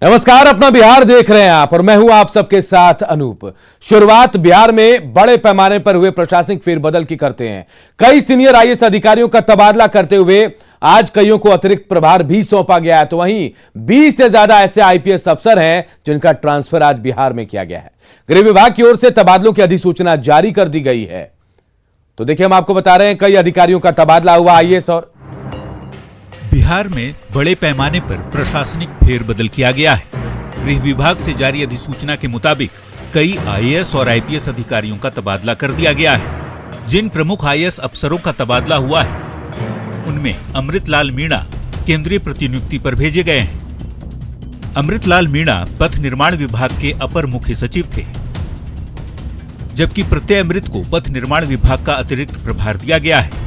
नमस्कार, अपना बिहार देख रहे हैं आप और मैं हूं आप सबके साथ अनूप। शुरुआत बिहार में बड़े पैमाने पर हुए प्रशासनिक फेरबदल की करते हैं। कई सीनियर आईएएस अधिकारियों का तबादला करते हुए आज कईयों को अतिरिक्त प्रभार भी सौंपा गया है। तो वहीं 20 से ज्यादा ऐसे आईपीएस अफसर हैं जिनका ट्रांसफर आज बिहार में किया गया है। गृह विभाग की ओर से तबादलों की अधिसूचना जारी कर दी गई है। तो देखिए, हम आपको बता रहे हैं कई अधिकारियों का तबादला हुआ आईएएस और बिहार में बड़े पैमाने पर प्रशासनिक फेरबदल किया गया है। गृह विभाग से जारी अधिसूचना के मुताबिक कई आईएएस और आईपीएस अधिकारियों का तबादला कर दिया गया है। जिन प्रमुख आईएएस अफसरों का तबादला हुआ है उनमें अमृतलाल मीणा केंद्रीय प्रतिनियुक्ति पर भेजे गए हैं। अमृतलाल मीणा पथ निर्माण विभाग के अपर मुख्य सचिव थे, जबकि प्रत्यय अमृत को पथ निर्माण विभाग का अतिरिक्त प्रभार दिया गया है।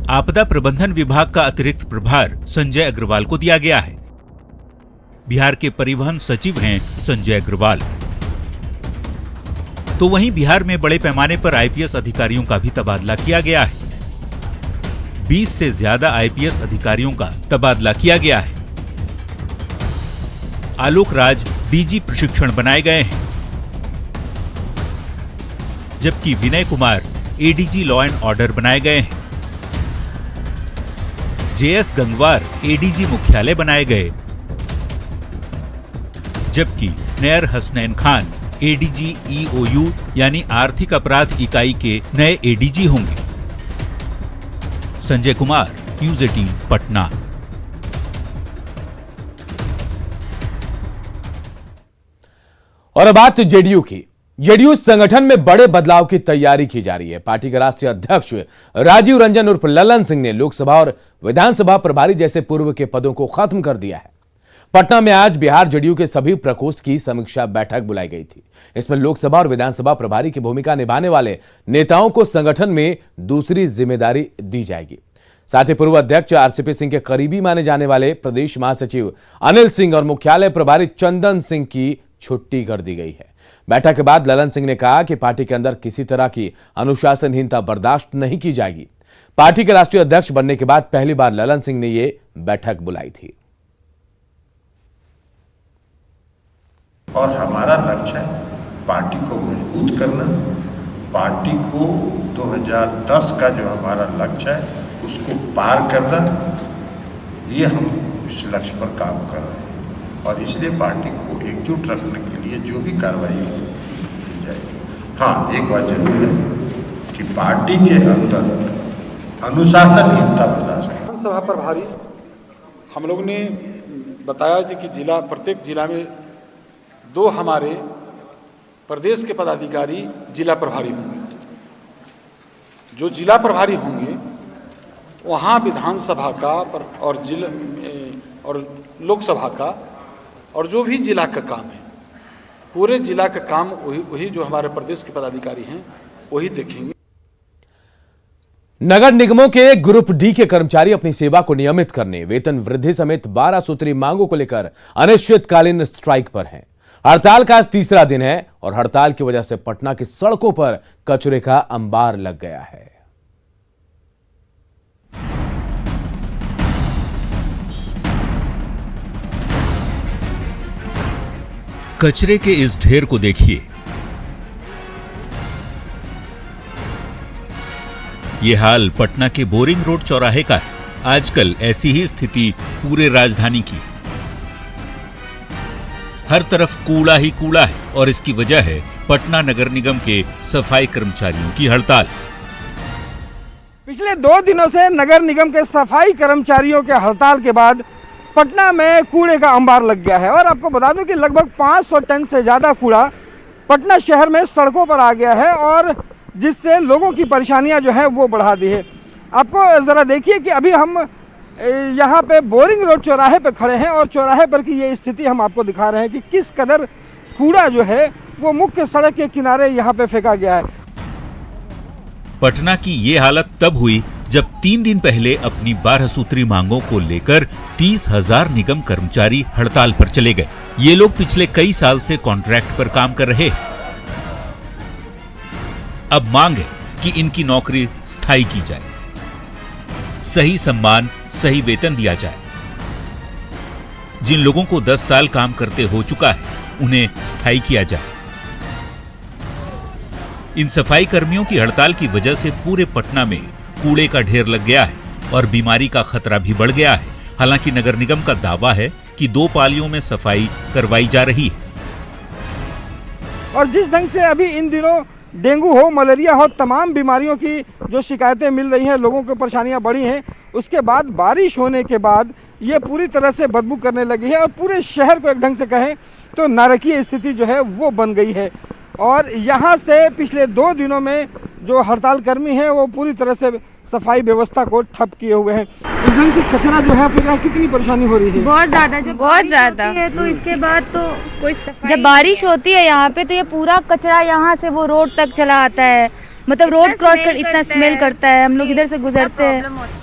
आपदा प्रबंधन विभाग का अतिरिक्त प्रभार संजय अग्रवाल को दिया गया है। बिहार के परिवहन सचिव हैं संजय अग्रवाल। तो वहीं बिहार में बड़े पैमाने पर आईपीएस अधिकारियों का भी तबादला किया गया है। 20 से ज्यादा आईपीएस अधिकारियों का तबादला किया गया है। आलोक राज डीजी प्रशिक्षण बनाए गए हैं, जबकि Vinay Kumar ADG law and order बनाए गए हैं। जेएस गंगवार एडीजी मुख्यालय बनाए गए, जबकि नयर हसनैन खान एडीजी ईओयू यानी आर्थिक अपराध इकाई के नए एडीजी होंगे। संजय कुमार, न्यूज़ 18 पटना। और अब बात जेडीयू की। जेडीयू संगठन में बड़े बदलाव की तैयारी की जा रही है। पार्टी के राष्ट्रीय अध्यक्ष राजीव रंजन उर्फ ललन सिंह ने लोकसभा और विधानसभा प्रभारी जैसे पूर्व के पदों को खत्म कर दिया है। पटना में आज बिहार जेडीयू के सभी प्रकोष्ठ की समीक्षा बैठक बुलाई गई थी। इसमें लोकसभा और विधानसभा प्रभारी की भूमिका निभाने वाले नेताओं को संगठन में दूसरी जिम्मेदारी दी जाएगी। साथ ही पूर्व अध्यक्ष आरसीपी सिंह के करीबी माने जाने वाले प्रदेश महासचिव अनिल सिंह और मुख्यालय प्रभारी चंदन सिंह की छुट्टी कर दी गई है। बैठक के बाद ललन सिंह ने कहा कि पार्टी के अंदर किसी तरह की अनुशासनहीनता बर्दाश्त नहीं की जाएगी। पार्टी के राष्ट्रीय अध्यक्ष बनने के बाद पहली बार ललन सिंह ने यह बैठक बुलाई थी। और हमारा लक्ष्य है पार्टी को मजबूत करना। पार्टी को 2010 का जो हमारा लक्ष्य है उसको पार करना, ये हम इस लक्ष्य पर काम कर रहे हैं। और इसलिए पार्टी को एकजुट रखने के लिए जो भी कार्रवाई की जाएगी। हाँ, एक बात जरूर है कि पार्टी के अंदर अनुशासनहीनता बर्दाश्त नहीं। विधानसभा प्रभारी हम लोग ने बताया कि प्रत्येक जिला में 2 हमारे प्रदेश के पदाधिकारी जिला प्रभारी होंगे। जो जिला प्रभारी होंगे वहाँ विधानसभा का और जिला और लोकसभा का और जो भी जिला का काम है, पूरे जिला का काम वही जो हमारे प्रदेश के पदाधिकारी हैं वही देखेंगे। नगर निगमों के ग्रुप डी के कर्मचारी अपनी सेवा को नियमित करने, वेतन वृद्धि समेत 12 सूत्री मांगों को लेकर अनिश्चितकालीन स्ट्राइक पर हैं। हड़ताल का आज तीसरा दिन है और हड़ताल की वजह से पटना की सड़कों पर कचरे का अंबार लग गया है। कचरे के इस ढेर को देखिए। ये हाल पटना के बोरिंग रोड चौराहे का है। आजकल ऐसी ही स्थिति पूरे राजधानी की। हर तरफ कूड़ा ही कूड़ा है और इसकी वजह है पटना नगर निगम के सफाई कर्मचारियों की हड़ताल। पिछले 2 दिनों से नगर निगम के सफाई कर्मचारियों के हड़ताल के बाद पटना में कूड़े का अंबार लग गया है। और आपको बता दूं कि लगभग 500 टन से ज्यादा कूड़ा पटना शहर में सड़कों पर आ गया है और जिससे लोगों की परेशानियां जो है वो बढ़ा दी है। आपको जरा देखिए कि अभी हम यहाँ पे बोरिंग रोड चौराहे पे खड़े हैं और चौराहे पर की ये स्थिति हम आपको दिखा रहे हैं कि किस कदर कूड़ा जो है वो मुख्य सड़क के किनारे यहाँ पे फेंका गया है। पटना की ये हालत तब हुई जब 3 दिन पहले अपनी 12 सूत्री मांगों को लेकर 30,000 निगम कर्मचारी हड़ताल पर चले गए। ये लोग पिछले कई साल से कॉन्ट्रैक्ट पर काम कर रहे हैं। अब मांग है कि इनकी नौकरी स्थायी की जाए, सही सम्मान, सही वेतन दिया जाए। जिन लोगों को 10 साल काम करते हो चुका है उन्हें स्थायी किया जाए। इन सफाई कर्मियों की हड़ताल की वजह से पूरे पटना में कूड़े का ढेर लग गया है और बीमारी का खतरा भी बढ़ गया है। हालांकि नगर निगम का दावा है कि 2 पालियों में सफाई करवाई जा रही है। और जिस ढंग से अभी इन दिनों डेंगू हो, मलेरिया हो, तमाम बीमारियों की जो शिकायतें मिल रही हैं, लोगों को परेशानियां बढ़ी हैं, उसके बाद बारिश होने के बाद ये पूरी तरह से बदबू करने लगी है और पूरे शहर को एक ढंग से कहें तो नारकीय स्थिति जो है वो बन गई है। और यहाँ से पिछले 2 दिनों में जो हड़ताल कर्मी हैं वो पूरी तरह से सफाई व्यवस्था को ठप किए हुए हैं। इस ढंग से कचरा जो है फिर कितनी परेशानी हो रही है? बहुत ज्यादा, जो बहुत ज्यादा है। तो इसके बाद तो कोई जब बारिश होती है यहाँ पे तो ये पूरा कचरा यहाँ से वो रोड तक चला आता है, मतलब रोड क्रॉस कर इतना स्मेल करता है, हम लोग इधर से गुजरते हैं।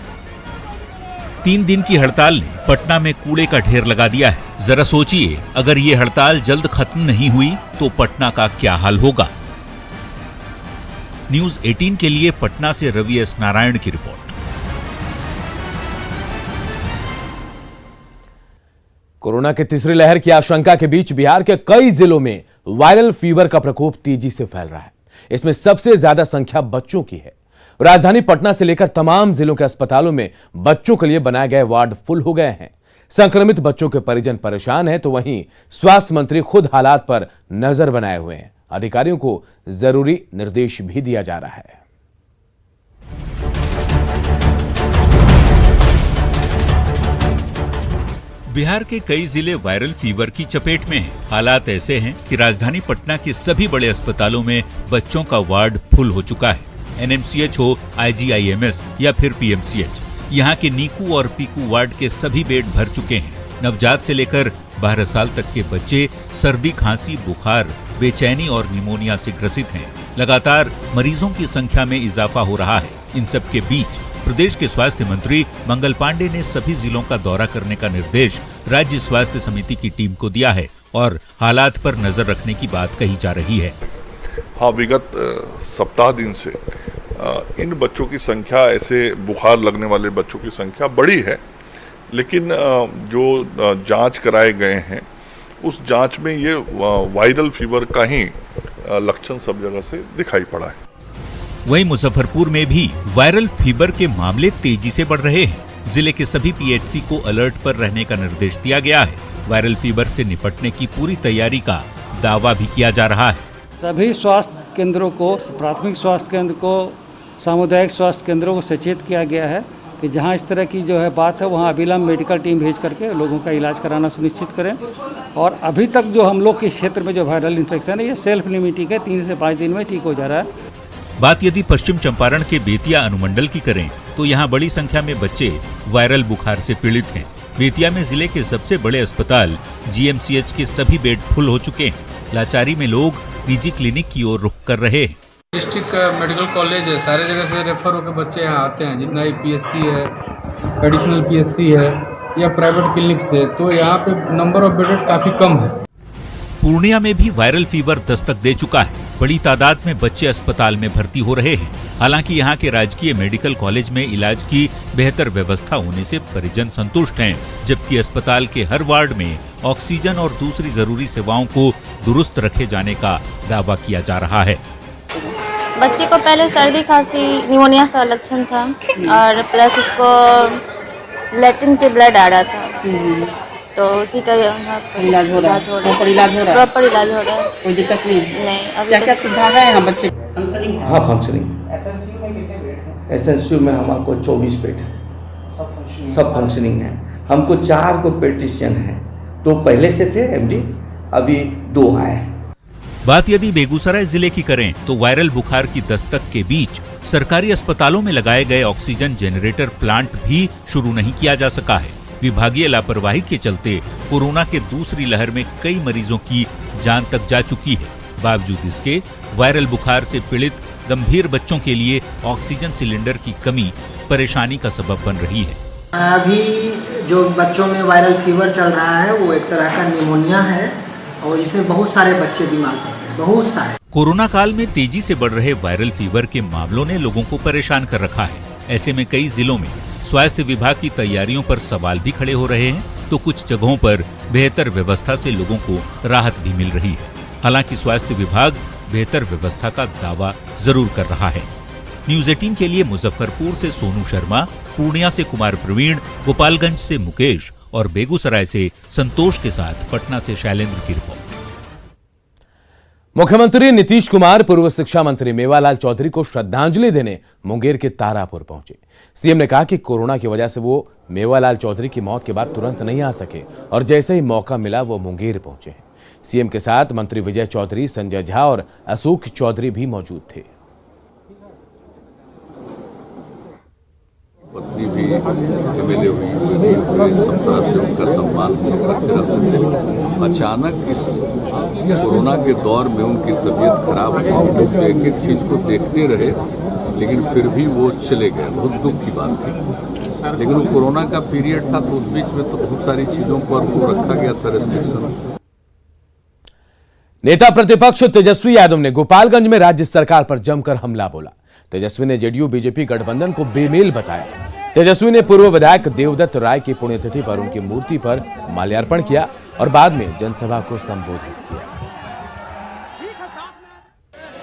3 दिन की हड़ताल ने पटना में कूड़े का ढेर लगा दिया है। जरा सोचिए, अगर ये हड़ताल जल्द खत्म नहीं हुई तो पटना का क्या हाल होगा। न्यूज़ 18 के लिए पटना से रवि एस नारायण की रिपोर्ट। कोरोना की तीसरी लहर की आशंका के बीच बिहार के कई जिलों में वायरल फीवर का प्रकोप तेजी से फैल रहा है। इसमें सबसे ज्यादा संख्या बच्चों की है। राजधानी पटना से लेकर तमाम जिलों के अस्पतालों में बच्चों के लिए बनाए गए वार्ड फुल हो गए हैं। संक्रमित बच्चों के परिजन परेशान हैं तो वहीं स्वास्थ्य मंत्री खुद हालात पर नजर बनाए हुए हैं। अधिकारियों को जरूरी निर्देश भी दिया जा रहा है। बिहार के कई जिले वायरल फीवर की चपेट में हैं। हालात ऐसे हैं कि राजधानी पटना के सभी बड़े अस्पतालों में बच्चों का वार्ड फुल हो चुका है। एनएमसीएच हो, IGIMS या फिर PMCH, यहाँ के नीकू और पीकू वार्ड के सभी बेड भर चुके हैं। नवजात से लेकर 12 साल तक के बच्चे सर्दी, खांसी, बुखार, बेचैनी और निमोनिया से ग्रसित हैं। लगातार मरीजों की संख्या में इजाफा हो रहा है। इन सब के बीच प्रदेश के स्वास्थ्य मंत्री मंगल पांडे ने सभी जिलों का दौरा करने का निर्देश राज्य स्वास्थ्य समिति की टीम को दिया है और हालात पर नजर रखने की बात कही जा रही है। हाँ, विगत सप्ताह दिन से इन बच्चों की संख्या, ऐसे बुखार लगने वाले बच्चों की संख्या बढ़ी है, लेकिन जो जांच कराए गए हैं उस जांच में ये वायरल फीवर का ही लक्षण सब जगह से दिखाई पड़ा है। वहीं मुजफ्फरपुर में भी वायरल फीवर के मामले तेजी से बढ़ रहे हैं। जिले के सभी PHC को अलर्ट पर रहने का निर्देश दिया गया है। वायरल फीवर से निपटने की पूरी तैयारी का दावा भी किया जा रहा है। सभी स्वास्थ्य केंद्रों को, प्राथमिक स्वास्थ्य केंद्र को, सामुदायिक स्वास्थ्य केंद्रों को सचेत किया गया है कि जहां इस तरह की जो है बात है वहां अविलंब मेडिकल टीम भेज करके लोगों का इलाज कराना सुनिश्चित करें। और अभी तक जो हम लोग के क्षेत्र में जो वायरल इन्फेक्शन है ये सेल्फ लिमिटिंग है, 3 से 5 दिन में ठीक हो जा रहा है। बात यदि पश्चिम चंपारण के बेतिया अनुमंडल की करें तो यहाँ बड़ी संख्या में बच्चे वायरल बुखार से पीड़ित हैं। बेतिया में जिले के सबसे बड़े अस्पताल GMCH के सभी बेड फुल हो चुके हैं। लाचारी में लोग निजी क्लिनिक की ओर रुख कर रहे हैं। डिस्ट्रिक्ट मेडिकल कॉलेज है, सारे जगह से रेफर होकर बच्चे यहाँ आते हैं, जितना ही PSC है, एडिशनल PSC है या प्राइवेट क्लिनिक से, तो यहाँ पे नंबर ऑफ बेडेड काफी कम है। पूर्णिया में भी वायरल फीवर दस्तक दे चुका है। बड़ी तादाद में बच्चे अस्पताल में भर्ती हो रहे हैं। हालांकि यहाँ के राजकीय मेडिकल कॉलेज में इलाज की बेहतर व्यवस्था होने से परिजन संतुष्ट हैं, जबकि अस्पताल के हर वार्ड में ऑक्सीजन और दूसरी जरूरी सेवाओं को दुरुस्त रखे जाने का दावा किया जा रहा है। बच्चे को पहले सर्दी, खांसी, निमोनिया का लक्षण था और प्लस उसको लैट्रिन से ब्लड आ रहा था, तो उसी का इलाज हो रहा है। प्रॉपर इलाज हो रहा है। कोई दिक्कत नहीं। अभी क्या क्या सुविधा है यहाँ बच्चे? हाँ, फंक्शनिंग। SNCU में हमारे 24 बेड है, सब फंक्शनिंग है। हमको 4 को पेटिशन है, 2 पहले से थे MD, अभी 2 आए। बात यदि बेगूसराय जिले की करें तो वायरल बुखार की दस्तक के बीच सरकारी अस्पतालों में लगाए गए ऑक्सीजन जेनरेटर प्लांट भी शुरू नहीं किया जा सका है। विभागीय लापरवाही के चलते कोरोना के दूसरी लहर में कई मरीजों की जान तक जा चुकी है। बावजूद इसके वायरल बुखार से पीड़ित गंभीर बच्चों के लिए ऑक्सीजन सिलेंडर की कमी परेशानी का सबब बन रही है। अभी जो बच्चों में वायरल फीवर चल रहा है वो एक तरह का निमोनिया है और इसमें बहुत सारे बच्चे बीमार पड़ते हैं, बहुत सारे। कोरोना काल में तेजी से बढ़ रहे वायरल फीवर के मामलों ने लोगों को परेशान कर रखा है। ऐसे में कई जिलों में स्वास्थ्य विभाग की तैयारियों पर सवाल भी खड़े हो रहे हैं। तो कुछ जगहों पर बेहतर व्यवस्था से लोगों को राहत भी मिल रही है। हालांकि स्वास्थ्य विभाग बेहतर व्यवस्था का दावा जरूर कर रहा है। न्यूज 18 के लिए मुजफ्फरपुर से सोनू शर्मा, पूर्णिया से कुमार प्रवीण, गोपालगंज से मुकेश और बेगूसराय से संतोष के साथ पटना से शैलेंद्र की रिपोर्ट। मुख्यमंत्री नीतीश कुमार पूर्व शिक्षा मंत्री मेवालाल चौधरी को श्रद्धांजलि देने मुंगेर के तारापुर पहुंचे। सीएम ने कहा कि कोरोना की वजह से वो मेवालाल चौधरी की मौत के बाद तुरंत नहीं आ सके और जैसे ही मौका मिला वो मुंगेर पहुंचे। सीएम के साथ मंत्री विजय चौधरी, संजय झा और अशोक चौधरी भी मौजूद थे। पत्नी भी एमएलए हुई, सब तरह से उनका सम्मान करते रहते थे। अचानक इस कोरोना के दौर में उनकी तबीयत खराब हुई, लोग एक एक चीज़ को देखते रहे, लेकिन फिर भी वो चले गए। बहुत दुख की बात थी, लेकिन वो कोरोना का पीरियड था तो उस बीच में तो बहुत सारी चीज़ों पर वो रखा गया था रेस्ट्रिक्शन। नेता प्रतिपक्ष तेजस्वी यादव ने गोपालगंज में राज्य सरकार पर जमकर हमला बोला। तेजस्वी ने जेडीयू बीजेपी गठबंधन को बेमेल बताया। तेजस्वी ने पूर्व विधायक देवदत्त राय की पुण्यतिथि पर उनकी मूर्ति पर माल्यार्पण किया और बाद में जनसभा को संबोधित किया।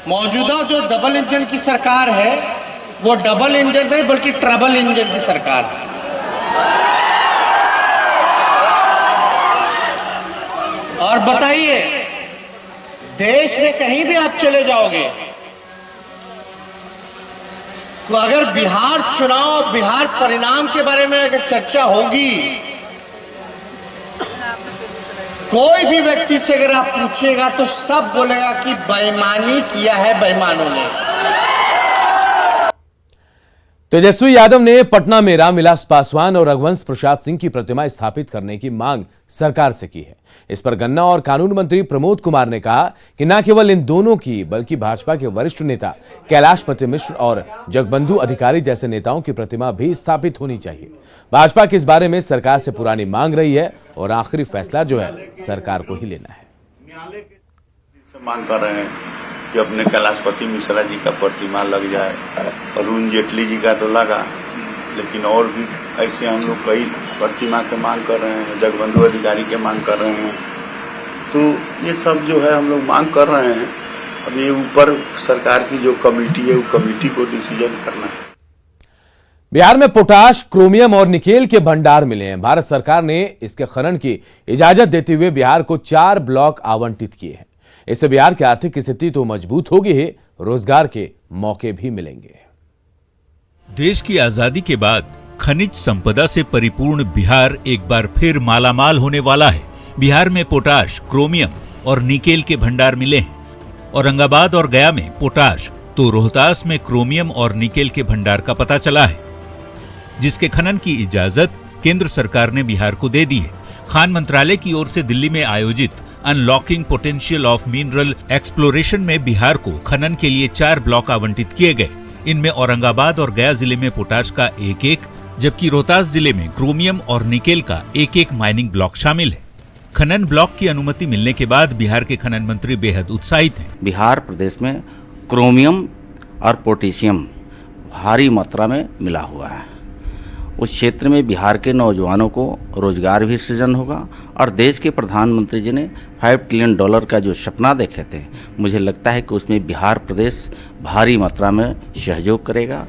मौजूदा जो डबल इंजन की सरकार है वो डबल इंजन नहीं बल्कि ट्रबल इंजन की सरकार है। और बताइए, देश में कहीं भी आप चले जाओगे तो अगर बिहार चुनाव, बिहार परिणाम के बारे में अगर चर्चा होगी, कोई भी व्यक्ति से अगर आप पूछेगा तो सब बोलेगा कि बेईमानी किया है बेईमानों ने। तेजस्वी यादव ने पटना में रामविलास पासवान और रघुवंश प्रसाद सिंह की प्रतिमा स्थापित करने की मांग सरकार से की है। इस पर गन्ना और कानून मंत्री प्रमोद कुमार ने कहा कि न केवल इन दोनों की बल्कि भाजपा के वरिष्ठ नेता कैलाशपति मिश्र और जगबंधु अधिकारी जैसे नेताओं की प्रतिमा भी स्थापित होनी चाहिए। भाजपा की इस बारे में सरकार से पुरानी मांग रही है और आखिरी फैसला जो है सरकार को ही लेना है। मांग कर रहे हैं कि अपने कैलाशपति मिश्रा जी का प्रतिमा लग जाए। अरुण जेटली जी का तो लगा, लेकिन और भी ऐसे हम लोग कई प्रतिमा के मांग कर रहे हैं, जगबंधु अधिकारी के मांग कर रहे हैं। तो ये सब जो है हम लोग मांग कर रहे हैं। अब ये ऊपर सरकार की जो कमेटी है वो कमेटी को डिसीजन करना है। बिहार में पोटाश, क्रोमियम और निकेल के भंडार मिले हैं। भारत सरकार ने इसके खनन की इजाजत देते हुए बिहार को 4 ब्लॉक आवंटित किए हैं। इससे बिहार की आर्थिक स्थिति तो मजबूत होगी ही, रोजगार के मौके भी मिलेंगे। देश की आजादी के बाद खनिज संपदा से परिपूर्ण बिहार एक बार फिर मालामाल होने वाला है। बिहार में पोटाश, क्रोमियम और निकेल के भंडार मिले हैं। औरंगाबाद और गया में पोटाश तो रोहतास में क्रोमियम और निकेल के भंडार का पता चला है, जिसके खनन की इजाजत केंद्र सरकार ने बिहार को दे दी है। खान मंत्रालय की ओर से दिल्ली में आयोजित unlocking potential of mineral exploration में बिहार को खनन के लिए 4 ब्लॉक आवंटित किए गए। इनमें औरंगाबाद और गया जिले में पोटाश का 1-1, जबकि रोहतास जिले में क्रोमियम और निकेल का 1-1 माइनिंग ब्लॉक शामिल है। खनन ब्लॉक की अनुमति मिलने के बाद बिहार के खनन मंत्री बेहद उत्साहित हैं। बिहार प्रदेश में क्रोमियम और पोटेशियम भारी मात्रा में मिला हुआ है। उस क्षेत्र में बिहार के नौजवानों को रोजगार भी सृजन होगा और देश के प्रधानमंत्री जी ने $5 ट्रिलियन का जो सपना देखे थे, मुझे लगता है कि उसमें बिहार प्रदेश भारी मात्रा में सहयोग करेगा।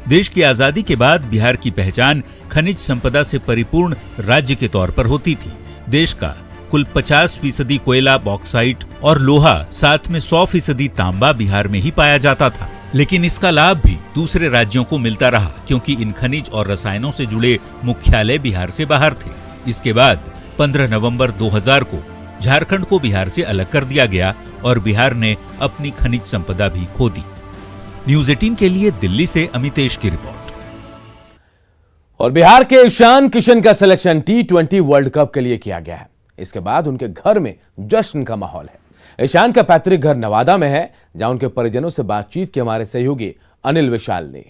देश की आजादी के बाद बिहार की पहचान खनिज संपदा से परिपूर्ण राज्य के तौर पर होती थी। देश का कुल 50% कोयला, बॉक्साइट और लोहा, साथ में 100% तांबा बिहार में ही पाया जाता था। लेकिन इसका लाभ भी दूसरे राज्यों को मिलता रहा, क्योंकि इन खनिज और रसायनों से जुड़े मुख्यालय बिहार से बाहर थे। इसके बाद 15 नवंबर 2000 को झारखंड को बिहार से अलग कर दिया गया और बिहार ने अपनी खनिज संपदा भी खो दी। न्यूज 18 के लिए दिल्ली से अमितेश की रिपोर्ट। और बिहार के ईशान किशन का सिलेक्शन T20 वर्ल्ड कप के लिए किया गया है। इसके बाद उनके घर में जश्न का माहौल है। ईशान का पैतृक घर नवादा में है, जहां उनके परिजनों से बातचीत की हमारे सहयोगी अनिल विशाल ने।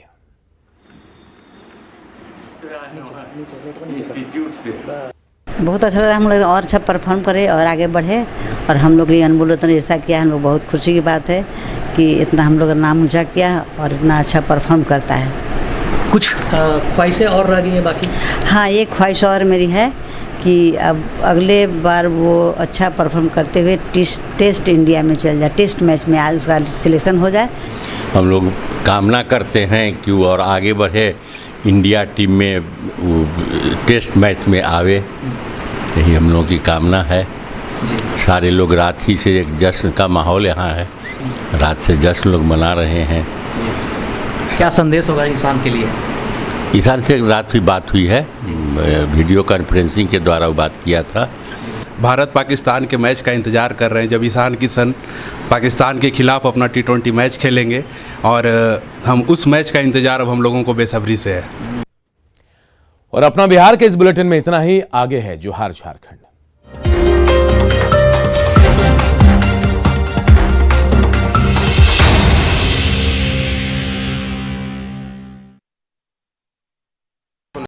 बहुत अच्छा लगा, हम लोग और अच्छा परफॉर्म करे और आगे बढ़े और हम लोग ये अनमोल रत्न ऐसा किया, हम लोग बहुत खुशी की बात है कि इतना हम लोग नाम ऊंचा किया और इतना अच्छा परफॉर्म करता है। कुछ ख्वाहिशें और रह गई हैं बाकी? हाँ, एक ख्वाहिश और मेरी है कि अब अगले बार वो अच्छा परफॉर्म करते हुए टेस्ट इंडिया में चल जाए, टेस्ट मैच में आज उसका सिलेक्शन हो जाए। हम लोग कामना करते हैं कि वो और आगे बढ़े, इंडिया टीम में टेस्ट मैच में आवे, यही हम लोगों की कामना है। सारे लोग रात ही से एक जश्न का माहौल यहाँ है, रात से जश्न लोग मना रहे हैं। क्या संदेश होगा ईशान के लिए? ईशान से रात भी बात हुई है, वीडियो कॉन्फ्रेंसिंग के द्वारा वो बात किया था। भारत पाकिस्तान के मैच का इंतज़ार कर रहे हैं, जब ईशान किशन पाकिस्तान के खिलाफ अपना T20 मैच खेलेंगे, और हम उस मैच का इंतज़ार अब हम लोगों को बेसब्री से है। और अपना बिहार के इस बुलेटिन में इतना ही। आगे है जोहार झारखंड।